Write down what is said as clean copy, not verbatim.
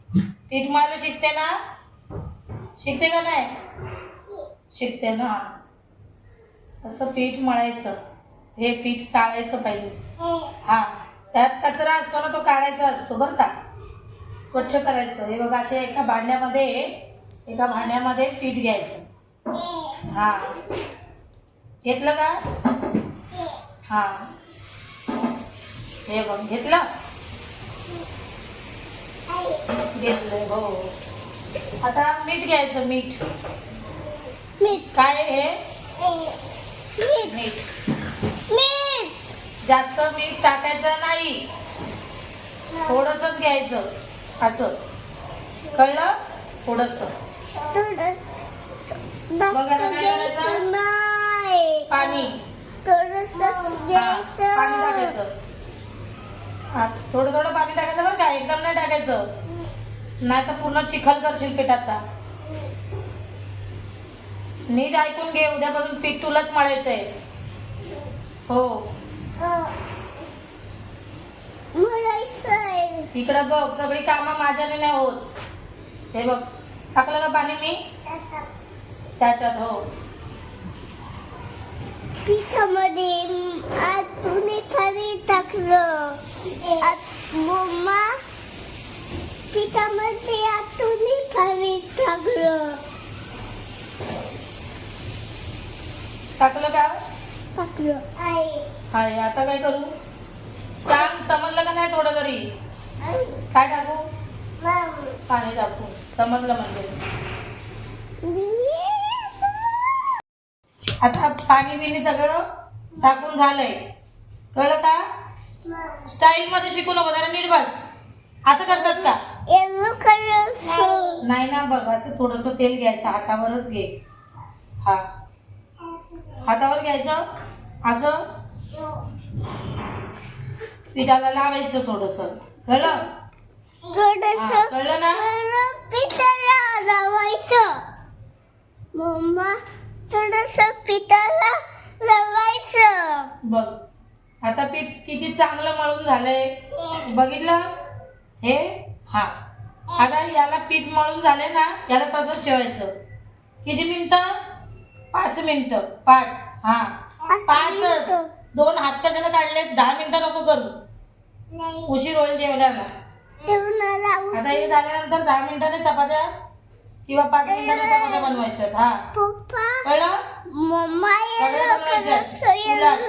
पीठ मळायला शिकते ना? शिकते का नाही? शिकते ना. असं पीठ मळायचं. हे पीठ चाळायचं पहिले. हा, त्यात कचरा असतो ना, तो काढायचा असतो बरं का. स्वच्छ करायचं. हे बघा, असे एका भांड्यामध्ये पीठ घ्यायचं. हा, घेतलं का? हा, हे बघ, घेतलं. घेतलंय हो. आता मीठ घ्यायचं. मीठ काय हे? मीठ. जास्त मीठ टाकायचं नाही, थोडंसंच घ्यायचं. असं कळलं? थोडंसं. मग आता काय करायचं? पाणी टाकायचं. थोडं थोडं पाणी टाकायचं बरं का, एकदम नाही टाकायचं, नाही तर पूर्ण चिखल करशील पिठाचा. नीट ऐकून घे, उद्यापासून पीठ तुलाच मळायचंय. हो, इकडं बघ, सगळी कामं माझ्याने नाही होत. हे बघ, टाकलं ना पाणी मी त्याच्यात. हो, पिठामध्ये आतून पाणी टाकलं. मम्मा, पिठामध्ये आतून पाणी टाकलं. टाकलं का? टाकलं. हाय, आता काय करू सांग? समजलं का नाही? थोडं तरी काय टाकू? पाणी टाकू. समजलं म्हणजे. आता पाणी बिणी सगळं टाकून झालंय. कळलं का? स्टाईल मध्ये शिकू नको, जरा नीट बस. असं करतात का? नाही ना, बघ, असं थोडस तेल घ्यायचं, हातावरच घे. हा, हातावर घ्यायचं. असं पिठाला लावायचं थोडस. कळलं? कळलं ना? पिठाला लावायचं. मम्मा, थोडस पिठाला लावायचं. बघ, आता पीठ किती चांगलं मळून झालंय, बघितलं हे? हा, आता याला पीठ मळून झाले ना, याला तसंच ठेवायचं. किती मिनिटं? 5 मिनिटं. 5. हा, 5च. 2 हात कशाला काढले? 10 मिनिटं नको करू, उशीर होईल जेवणाला. आता हे झाल्यानंतर 10 मिनिटाने चपात्या किंवा 5 मिनिटाने चपात्या बनवायच्यात. हा, कळलं? मम्मा, सगळ्या बनवायच्यात तुलाच.